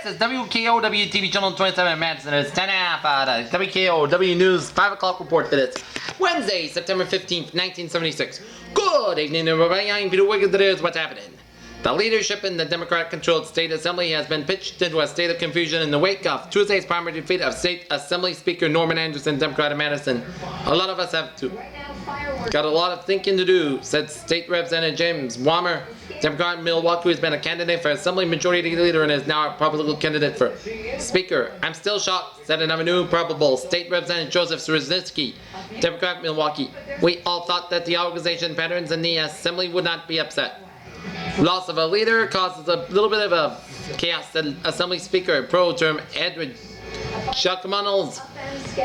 is WKOW-TV Channel 27 Madison. It's 10 after WKOW News 5 o'clock report for this Wednesday, September 15th, 1976. Good evening, everybody. I'm Peter Wiggins. Here's what's happening. The leadership in the Democrat-controlled State Assembly has been pitched into a state of confusion in the wake of Tuesday's primary defeat of State Assembly Speaker Norman Anderson, Democrat of Madison. A lot of us have got a lot of thinking to do, said State Representative James Wammer, Democrat in Milwaukee, who has been a candidate for Assembly Majority Leader and is now a probable candidate for Speaker. I'm still shocked, said another new probable State Representative Joseph Srzycki, Democrat in Milwaukee. We all thought that the organization patterns in the Assembly would not be upset. Loss of a leader causes a little bit of a chaos, said Assembly Speaker pro term Edward Chuckmunnels,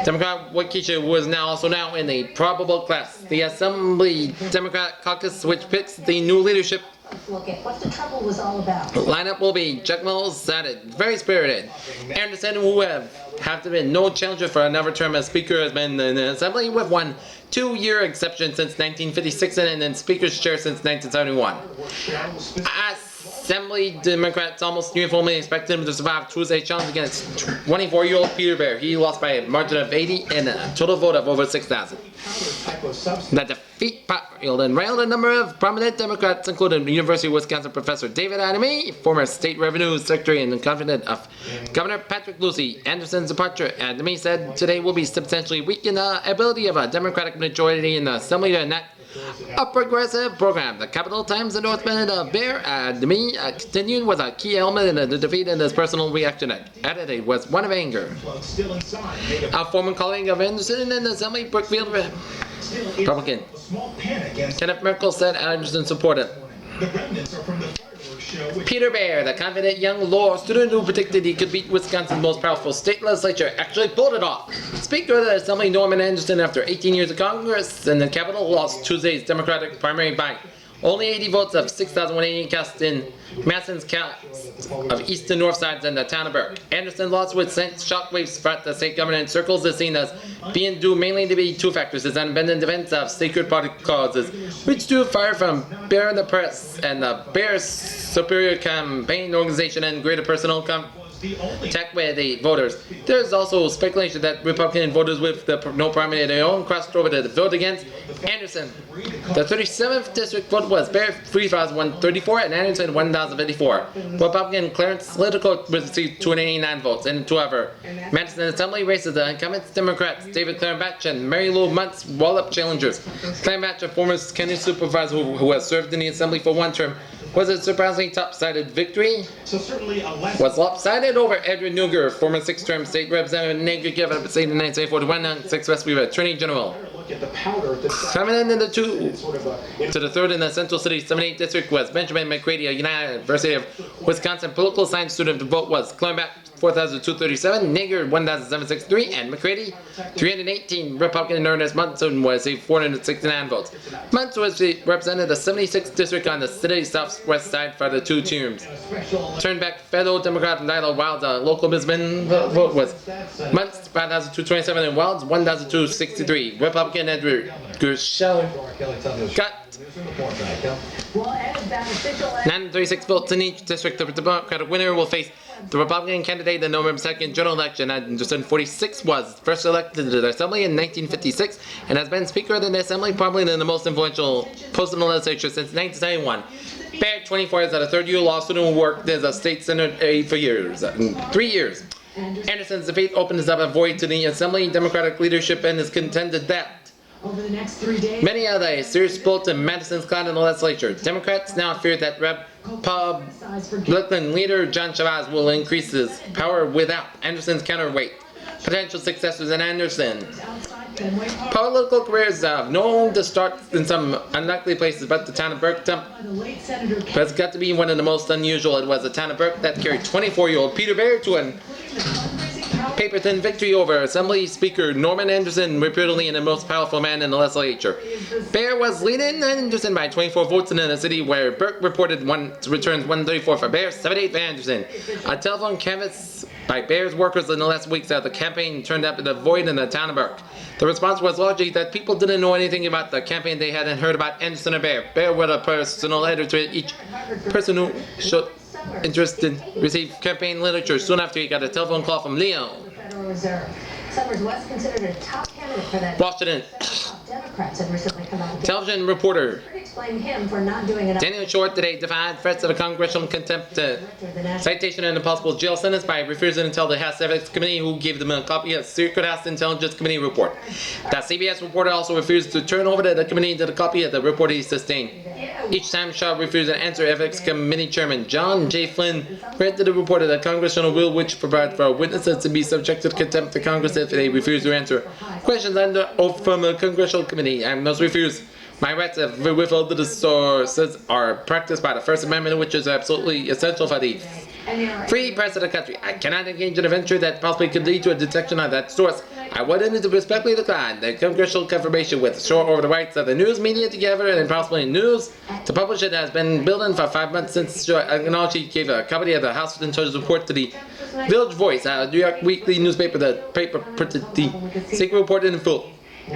Democrat Waukesha, was also now in the probable class. The Assembly Democrat caucus, which picks the new leadership, look at what the trouble was all about. Lineup will be Chuck Mullins, very spirited. Anderson, who have been no challenger for another term as Speaker, has been in the Assembly with one 2-year exception since 1956 and in Speaker's chair since 1971. Assembly Democrats almost uniformly expected him to survive Tuesday's challenge against 24-year-old Peter Bear. He lost by a margin of 80 and a total vote of over 6,000. The defeat railed a number of prominent Democrats, including University of Wisconsin professor David Adamy, former State Revenue Secretary and confidant of Governor Patrick Lucey. Anderson's departure, Adamy said, today will be substantially weaken the ability of a Democratic majority in the Assembly to enact a progressive program. The Capital Times endorsement of Bear Adamy continued with a key element in the defeat, and his personal reaction added it was one of anger. A former colleague of Anderson in the Assembly, Brookfield Republican Kenneth Merkel, said Anderson supported Peter Bear, the confident young law student who predicted he could beat Wisconsin's most powerful state legislature, actually pulled it off. Speaker of the Assembly Norman Anderson, after 18 years of Congress and the Capitol, lost Tuesday's Democratic primary by only 80 votes of 6,180 cast in Madison's cast of east and north sides and the town of Burke. Anderson's loss, which sent shockwaves throughout the state government circles, is seen as being due mainly to be two factors: his unbending defense of sacred party causes, which drew fire from Bear in the press and the Bear's superior campaign organization and greater personal contact with the voters. There's also speculation that Republican voters with no primary of their own crossed over to vote against Anderson. The 37th district vote was Bear 3,134 and Anderson 1,054. Republican Clarence Littlecote received 289 votes. In two other Madison Assembly races, the incumbents Democrats David Clarenbach and Mary Lou Muntz wallop challengers. Clarenbach, a former county supervisor who has served in the Assembly for one term, was a surprisingly top-sided victory. Was lopsided over Edward Neuger, former 6th-term state representative and Negri given up state in 1944 to 196 West Weaver, Attorney General. Coming in the to the third in the Central City 78th District was Benjamin McCready, a University of Wisconsin political science student. The vote was Clarenbach 4,237, Nager 1,763, and McCready 318. Republican Ernest Munson was 469 votes. Muntz was represented the 76th district on the city's southwest side for the two terms. Turned back fellow Democrat Lila Wild, the local businessman vote was Muntz 5,227 and Wilds 1,263. Republican Edward Gershell got 936 votes in each district. The Democratic winner will face the Republican candidate in the November 2nd general election. Anderson, 46, was first elected to the Assembly in 1956 and has been Speaker of the Assembly, probably the most influential post in the legislature since 1971. Bear, 24, is a third-year law student who worked as a state senator for 3 years. Anderson's defeat opens up a void to the Assembly Democratic leadership and is contended that over the next 3 days, many of the serious built in Madison's cloud in the legislature. Democrats now fear that Republican leader John Chavez will increase his power without Anderson's counterweight. Potential successors in Anderson. Political careers have known to start in some unlikely places, but the town of Burke has got to be one of the most unusual. It was the town of Burke that carried 24-year-old Peter Bear to a paper-thin victory over Assembly Speaker Norman Anderson, reputedly the most powerful man in the legislature. Bear was leading Anderson by 24 votes in a city where Burke reported returns 134 for Bear, 78 for Anderson. A telephone canvass by Bear's workers in the last weeks of the campaign turned up a void in the town of Burke. The response was largely that people didn't know anything about the campaign. They hadn't heard about Anderson or Bear. Bear wrote a personal letter to each person who showed interested received campaign literature soon after he got a telephone call from Leo. Federal Reserve. Summers was considered a top candidate for that. Washington. Democrats have recently come out. Television reporter Critics blame him for not doing enough. Daniel Short today defied threats of a congressional contempt citation and a possible jail sentence by refusing to tell the House Ethics Committee, who gave them a copy of Secret House Intelligence Committee report. That CBS reporter also refused to turn over to the committee the copy of the report he sustained. Each time Shaw refused to answer, Ethics Committee Chairman John J. Flynn granted the report of the congressional rule which provides for witnesses to be subjected to contempt to Congress if they refuse to answer questions under oath from a congressional committee. I must refuse. My rights of withheld the sources are practiced by the First Amendment, which is absolutely essential for the free press of the country. I cannot engage in a venture that possibly could lead to a detection of that source. I would respectfully decline the congressional confirmation with short over the rights of the news media to gather and possibly news to publish it has been building for 5 months since Acknowledge gave a copy of the House Intelligence report to the Village Voice, a New York weekly newspaper. The paper printed the secret report in full.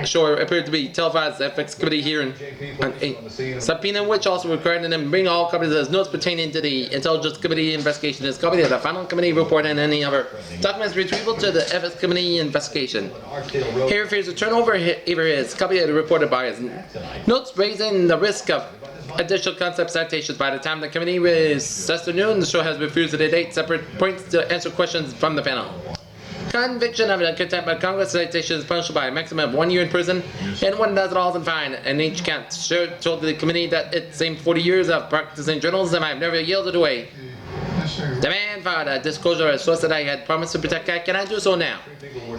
Shore appeared to be televised ethics committee hearing on a subpoena, which also required them to bring all copies of his notes pertaining to the Intelligence Committee investigation, his copy of the final committee report, and any other documents retrievable to the ethics committee investigation. He refused to turn over either his copy of the report by his notes, raising the risk of additional concept citations. By the time the committee was afternoon, the show has refused to date 8 separate points to answer questions from the panel. Conviction of a contempt of Congress citation is punishable by a maximum of 1 year in prison and $1,000 fine. And each count. Stewart told the committee that it's same 40 years of practicing journalism, I've never yielded away. The man for the disclosure of source that I had promised to protect, I cannot do so now.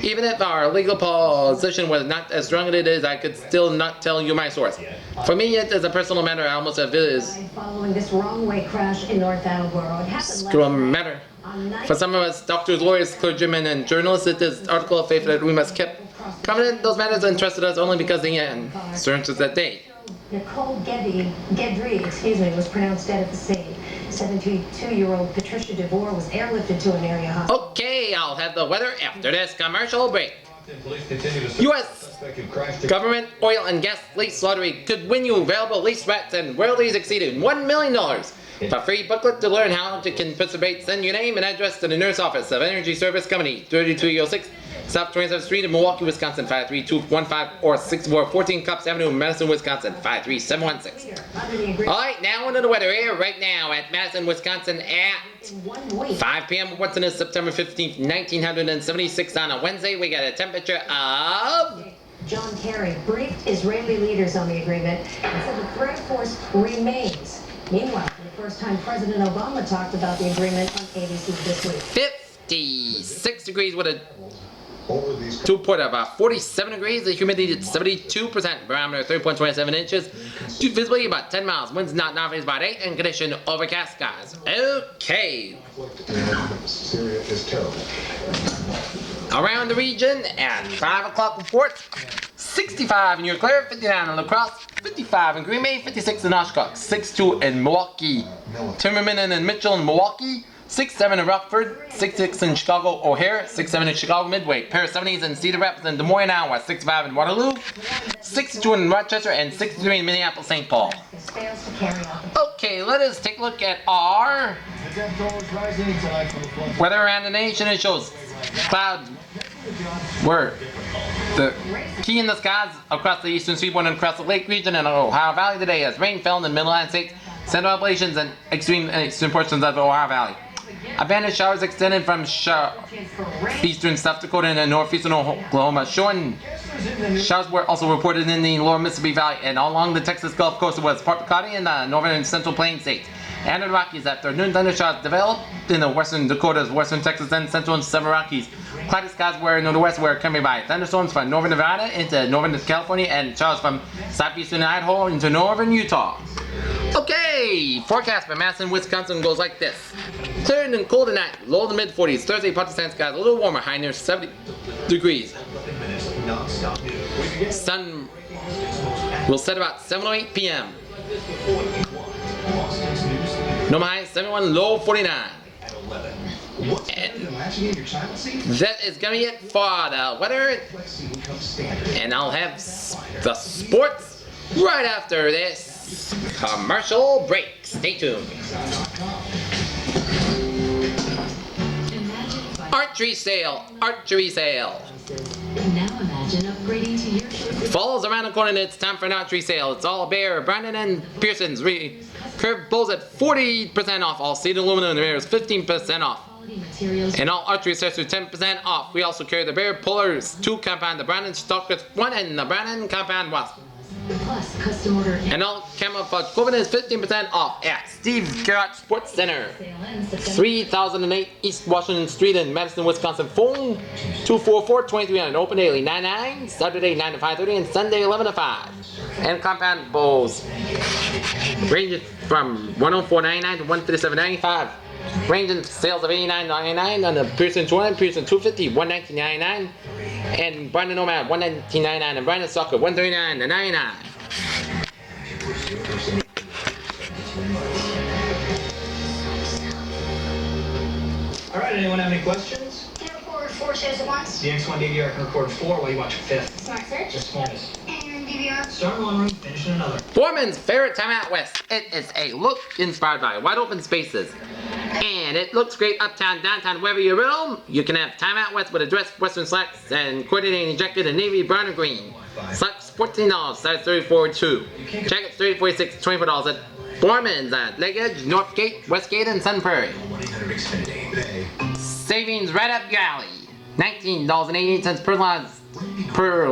Even if our legal position was not as strong as it is, I could still not tell you my source. For me, it is a personal matter, almost as it is. Following this wrong-way crash in North Attleboro, it happened Screw matter. For some of us, doctors, lawyers, clergymen, and journalists, it is article of faith that we must keep confident those matters interested us only because they concerned us that day. Nicole Gedry, was pronounced dead at the scene. 72-year-old Patricia DeVore was airlifted to an area hospital. Okay, I'll have the weather after this commercial break. U.S. government oil and gas lease lottery could win you valuable lease rights and royalties exceeding $1 million. For free booklet to learn how to participate, send your name and address to the nurse office of Energy Service Company, 3306 South 27th Street in Milwaukee, Wisconsin, 53215, or 6414 Cups Avenue, Madison, Wisconsin, 53716. Alright, now into the weather here right now at Madison, Wisconsin at 5 p.m. What's in September 15th, 1976 on a Wednesday. We got a temperature of... John Kerry briefed Israeli leaders on the agreement and said the threat force remains. Meanwhile, for the first time, President Obama talked about the agreement on ABC this week. 56 degrees with a dew point of 47 degrees, the humidity at 72%, barometer 3.27 inches, visibility about 10 miles, winds not northeast about 8, and condition overcast skies. Okay. Syria is terrible. Around the region at 5 o'clock reports, 65 in New Clear, 59 in La Crosse, 55 in Green Bay, 56 in Oshkosh, 62 in Milwaukee, Timmerman and Mitchell in Milwaukee, 67 in Rockford, 66 in Chicago O'Hare, 67 in Chicago Midway, pair of 70s in Cedar Rapids and Des Moines, Iowa, 65 in Waterloo, 62 in Rochester, and 63 in Minneapolis, St. Paul. Okay, let us take a look at our weather around the nation. It shows clouds were the key in the skies across the eastern seaboard and across the Lake region and Ohio Valley today as rain fell in the Mid-Atlantic states, central Appalachians, and extreme eastern portions of the Ohio Valley. Abundant showers extended from eastern South Dakota and northeastern Oklahoma. Showers were also reported in the lower Mississippi Valley and along the Texas Gulf Coast was part County in the northern and central plains states. And the Rockies afternoon thundershowers developed in the western Dakotas, western Texas, and central and southern Rockies. Cloudy skies were in the west were coming by thunderstorms from northern Nevada into northern California and showers from southeastern Idaho into northern Utah. Okay, forecast for Madison, Wisconsin goes like this. Clear and cold tonight, low to mid 40s. Thursday, partly sunny skies, a little warmer, high near 70 degrees. Sun will set about 7:08 p.m. Normal high 71, low 49. And that is gonna be it for the weather. And I'll have the sports right after this commercial break. Stay tuned. archery sale. Archery sale. Now imagine upgrading to your choice. Falls around the corner and it's time for an archery sale. It's all Bear, Brandon and Pearson's curved bows at 40% off. All seated aluminum mirrors 15% off. Materials. And all archery accessories 10% off. We also carry the Bear Pullers 2 compound, the Brandon Stalkers 1, and the Brandon compound Wasp. Plus, custom order And all camouflage clothing is 15% off at Steve's Garage Sports Center, 3008 East Washington Street in Madison, Wisconsin. Phone 244-2300. Open daily 9 to 9, Saturday 9 to 5:30, and Sunday 11 to 5. And compound bows ranges from $104.99 to $137.95. Ranging sales of $89.99 on the Pearson 200, Pearson 250, $119.99, and Brandon Nomad $119.99, and Brandon Soccer $139.99. All right, anyone have any questions? Can you record 4 shows at once? The X1 DVR can record 4 while you watch a 5th. Smart search. Just bonus. And you're in DVR? Start in one room, finish in another. Foreman's favorite timeout west. It is a look inspired by wide open spaces. And it looks great uptown, downtown, wherever you roam. You can have timeout west with a dress, western slacks, and coordinating jacket in navy, brown, or green. Slacks $14, size 34-2. Jackets $30-46, $24 at Foreman's at Lake Edge, Northgate, Westgate, and Sun Prairie. Savings right up your alley. $19.88 per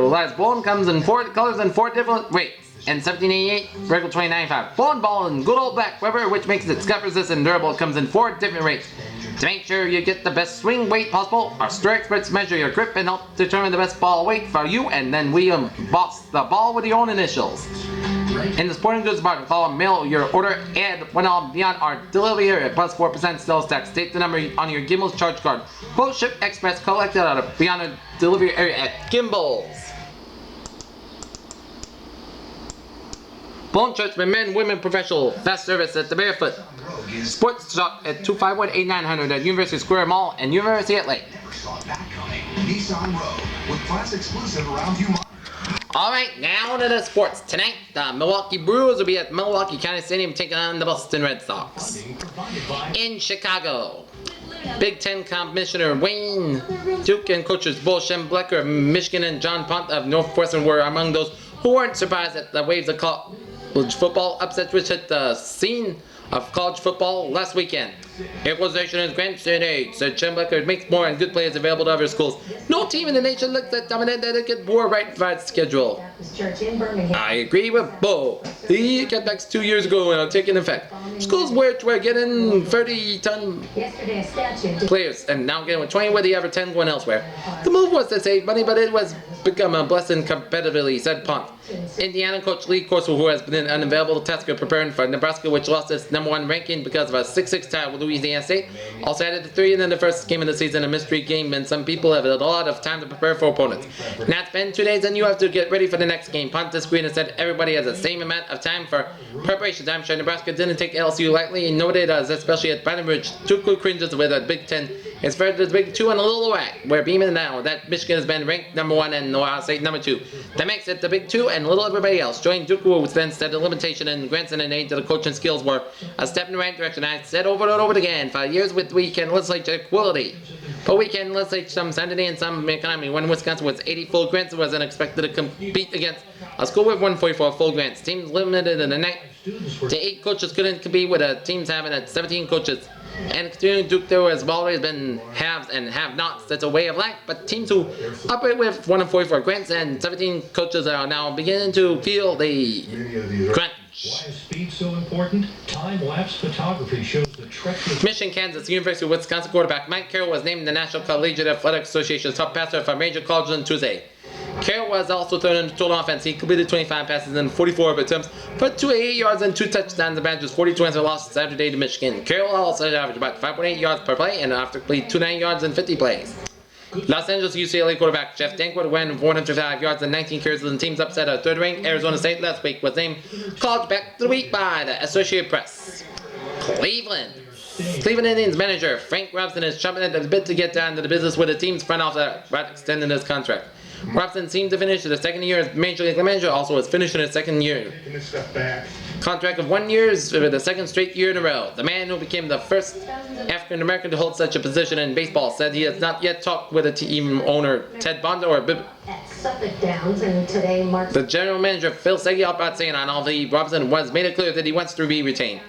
last bone. Comes in 4 colors and 4 different weights. And $17.88, regular $29.95. Bone ball in good old black rubber, which makes it scuff resistant and durable. It comes in 4 different rates. To make sure you get the best swing weight possible, our store experts measure your grip and help determine the best ball weight for you, and then we emboss the ball with your own initials. In the sporting goods department, call or mail your order, add $1 beyond our delivery area, plus 4% sales tax. State the number on your Gimbals charge card. Quote ship express collected out of beyond our delivery area at Gimbals. Bone Churchman, men, women, professional, fast service at the Barefoot. Sports shop at 251-8900 at University Square Mall and University at Lake. Nissan Road with class exclusive around you. Alright, now to the sports. Tonight, the Milwaukee Brewers will be at Milwaukee County Stadium taking on the Boston Red Sox. In Chicago, Big Ten Commissioner Wayne Duke and coaches Bo Schembechler of Michigan and John Pont of Northwestern were among those who weren't surprised at the waves of college football upsets which hit the scene of college football last weekend. Equalization is granted, said Schembechler. It makes more and good players available to other schools. No team in the nation looks that dominant that it could more right for its schedule. Church in Birmingham. I agree with Bo. The cutbacks 2 years ago are taking effect. Schools which were getting 30-ton Yesterday, a statue. players and now getting with 20 where the other 10 going elsewhere. The move was to save money, but it was become a blessing competitively, said Pont. Indiana coach Lee Corso, who has been an unavailable task of preparing for Nebraska, which lost its #1 ranking because of a 6-6 tie with Louisiana State, also added the 3 and then the first game of the season, a mystery game, and some people have had a lot of time to prepare for opponents. Now it's been 2 days and you have to get ready for the next game. Pont disagreed and said everybody has the same amount of time for preparation. I'm sure Nebraska didn't take LSU lightly and noted as especially at Baton Rouge, 2 quick cringes with a Big Ten. It's fair to the Big 2 and a little whack, where Beeman now that Michigan has been ranked #1 and Ohio State #2. That makes it the Big 2 and little everybody else. Joining Duke was then said the limitation and grants and aid to the coaching skills were a step in the right direction. I said over and over again, for years with weekend legislature equality. But weekend legislature some sanity and some economy. When Wisconsin was 80 full grants, it wasn't expected to compete against a school with 144 full grants. Teams limited in the night to 8 coaches couldn't compete with teams having 17 coaches. And continuing Duke, there has always been haves and have-nots. That's a way of life. But teams who operate with 144 grants and 17 coaches are now beginning to feel the crunch. Why is speed so important? Time-lapse photography shows the treacherous... Michigan, Kansas, University of Wisconsin quarterback Mike Carroll was named the National Collegiate Athletic Association's top passer for major colleges on Tuesday. Carroll was also third in total offense. He completed 25 passes in 44 of attempts, put 280 yards and 2 touchdowns. The Badgers 42 lost Saturday to Michigan. Carroll also averaged about 5.8 yards per play and after completed 290 yards in 50 plays. Los Angeles UCLA quarterback Jeff Dankwart ran 405 yards and 19 carries in the team's upset of third-ranked Arizona State last week. Was named College Back of the Week by the Associated Press. Cleveland Indians manager Frank Robson is chomping at the bit to get down to the business with the team's front office about extending his contract. Robson seemed to finish the second year as Major League manager, also is finishing his second year. Taking this step back, contract of 1 year for the second straight year in a row. The man who became the first African American to hold such a position in baseball said he has not yet talked with a team owner, Ted Bonda, or At Suffolk Downs, and today marks the general manager, Phil Segui, out saying on all the Robinson was made it clear that he wants to be retained.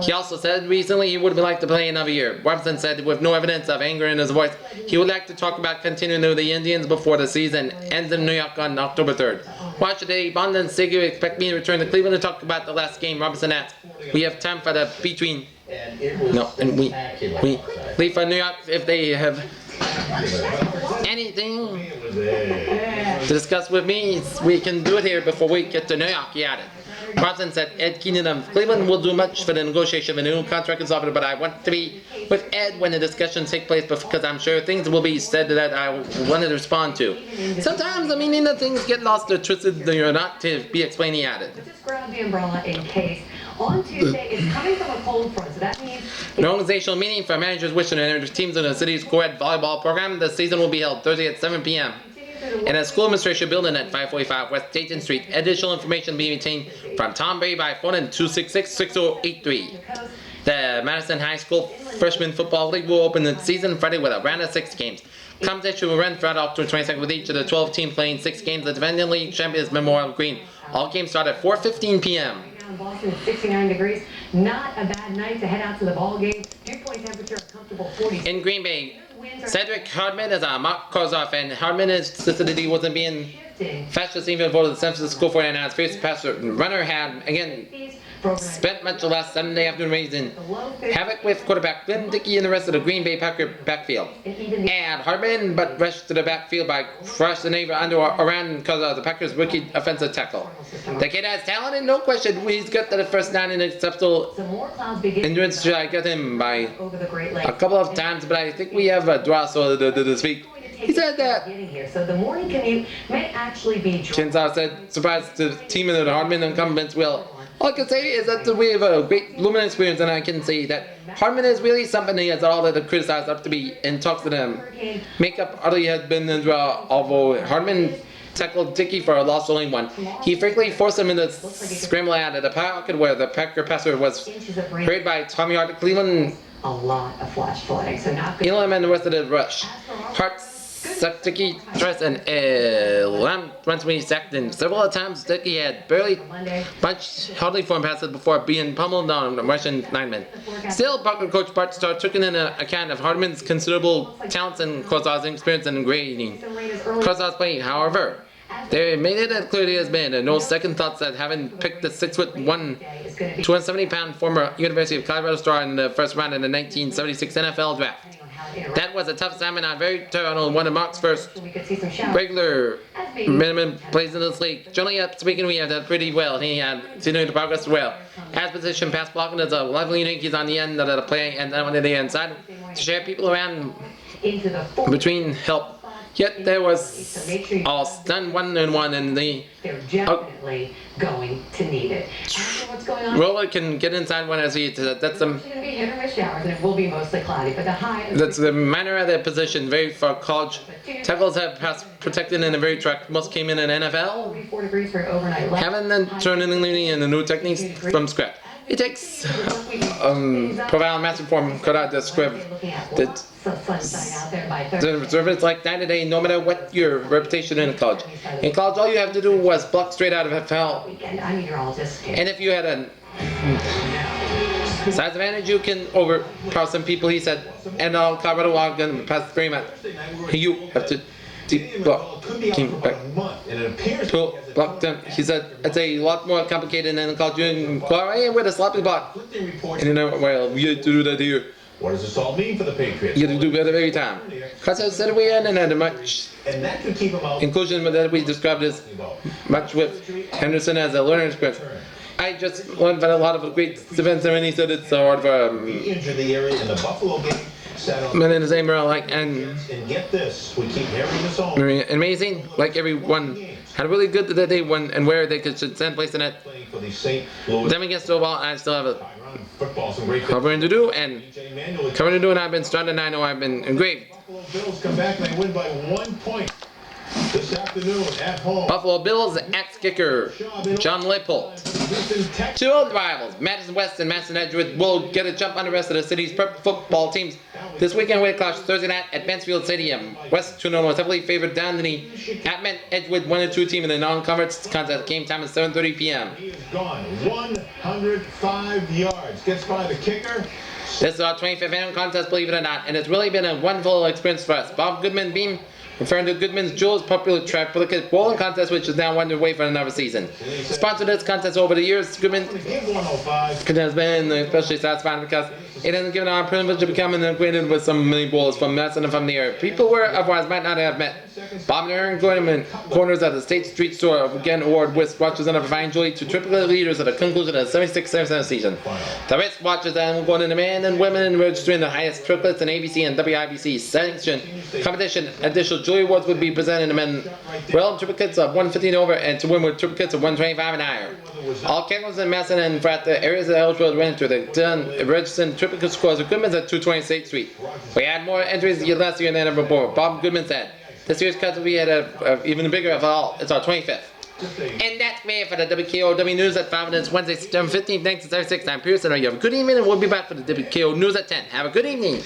He also said recently he would like to play another year. Robinson said with no evidence of anger in his voice, he would like to talk about continuing with the Indians before the season ends in New York on October 3rd. Watch today, Bonda and Segui expect me to return to Cleveland to talk about the last game. Robinson asked, we have time for the between. No, and we leave for New York if they have anything to discuss with me. We can do it here before we get to New York, he added. Robinson said Ed Keenan of Cleveland will do much for the negotiation of a new contract is offered, but I want to be with Ed when the discussions take place because I'm sure things will be said that I want to respond to. Sometimes the meaning of things get lost or twisted or not to be explained, he added. Just grab the umbrella in case. On Tuesday, it's coming from a cold front, so that means An organizational meeting for managers wishing to enter teams in the city's co-ed volleyball program. The season will be held Thursday at 7 p.m. in a school administration building at 545 West Dayton Street. Additional information being obtained from Tom Berry by phone at 266-6083. The Madison High School Freshman Football League will open the season Friday with a round of 6 games. Competition will run throughout October 22nd with each of the 12 teams playing 6 games. The defending league champions Memorial Green. All games start at 4:15 p.m. Boston, 69 degrees. Not a bad night to head out to the ball game. Dew point temperature a comfortable 40. In Green Bay, Cedric Hardman is a mock Kozov, and Hardman insisted that he wasn't being fastest even voted the San Francisco 49ers first passer runner had again spent much of the last Sunday afternoon raising havoc with quarterback Glenn Dickey and the rest of the Green Bay Packer backfield. And Hardman but rushed to the backfield by crushing the neighbor under around because of the Packers' rookie offensive tackle. The kid has talent and no question. He's got to the first 9 in exceptional endurance. I got him by a couple of times, but I think we have a draw so this week. He said that. So the morning commute may actually be Chinzar said, surprised the team and the Hardman incumbents will. All I can say is that we have a great luminous experience, and I can say that Hardman is really something he has all that the criticized up to be and talks to them. Makeup utterly has been in draw, although Hardman tackled Dickey for a loss only 1. He frequently forced him into scramble out of the pocket where the Packer passer was hurried by Tommy Hart of Cleveland. a lot of flash flooding. So not good. Elam and the rest of the rush. Hart sucked Dickey twice and Lamb once when he sacked him. Several times Dickey had barely punched hardly formed passes before being pummeled down the Russian lineman. Still, Parker coach Bart Starr took in account of Hardman's considerable talents and Kozov's experience in grading Kozov's play. However, they made it clear to his band no second thoughts that having picked the 6'1", 270-pound former University of Colorado star in the first round in the 1976 NFL draft. That was a tough assignment on very thorough one of Mark's first regular minimum plays in this league. Generally speaking, we have done pretty well. He had continued to progress well. As position pass blocking is a lovely unique. He's on the end of the play and then on the inside to share people around between help. Yet there was all stunned 1-on-1 in the They're definitely going to need it. After what's going on, roller can get inside one as he that's it's going to be hit or miss showers, and it will be mostly cloudy. But the high. that's the manner of their position. Very for college tackles have pass protected in a very track. Most came in an NFL. 44 degrees for an overnight. Having then turned in the new techniques from scratch. It takes profound massive form could I describe that Sunshine out there by the Thursday. observance like night and day, no matter what your reputation in college. In college, all you have to do was block straight out of FL. Weekend, I meteorologist. And if you had a size advantage, you can overpower some people, he said. And all Colorado walked in the past 3 months. You have to deep block. Came back. Pull, block them. He said, it's a lot more complicated than college. You can with a sloppy block. And you know, well, you have to do that here. What does this all mean for the Patriots? You have to do better every time. Because I said we had and much And that could keep them out. inclusion that we described as much with Henderson as a learner experience. I just learned that a lot of great events and he said it's sort of He injured the area in the Buffalo game. Sat on men in the same row like and get this, we keep hearing this all. amazing. Like everyone had a really good that they won and where they could send place in it. Playing for the St. Louis Them against the ball, I still have a football, some great covering to do and DJ Manuel. covering to do and I've been starting and I know I've been engraved. Buffalo Bills come back and they win by 1 point this afternoon at home. Buffalo Bills ex-kicker John Leipold Two old rivals, Madison West and Madison Edgewood, will get a jump on the rest of the city's prep football teams this weekend with a clash Thursday night at Mansfield Stadium. West 2-0 was heavily favored down to the at Edgewood 1-2 team in the non-conference contest. Game time is 7:30 p.m. He is gone 105 yards. Gets by the kicker. This is our 25th annual contest, believe it or not, and it's really been a wonderful experience for us. Bob Goodman Beam, referring to Goodman's Jewels popular track for the bowling contest, which is now underway for another season. Sponsored this contest over the years, Goodman Give 105. has been especially satisfying because it has given our privilege to become acquainted with some many bowlers from Madison and from the area. People where otherwise might not have met. Bob and Aaron Goodman, corners at the State Street Store, again award wristwatches and a fine jewelry to triple leaders at the conclusion of the 76-77 season. The wristwatches are going to the men and women registering the highest triplets in ABC and WIBC sanction competition. Additional jewelry awards would be presented to men well triplets of 115 over and to women with triplets of 125 and higher. All cameras in Madison and for the areas of eligible ran to the registered triplicate scores of Goodman's at 220 State Street. We had more entries last year than ever before. Bob Goodman said. This year's cut we had a even bigger of all. It's our 25th. And that's me for the WKOW News at 5 minutes Wednesday, September 15th. Thanks to 76. I'm Pearson. You have a good evening and we'll be back for the WKO News at 10. Have a good evening.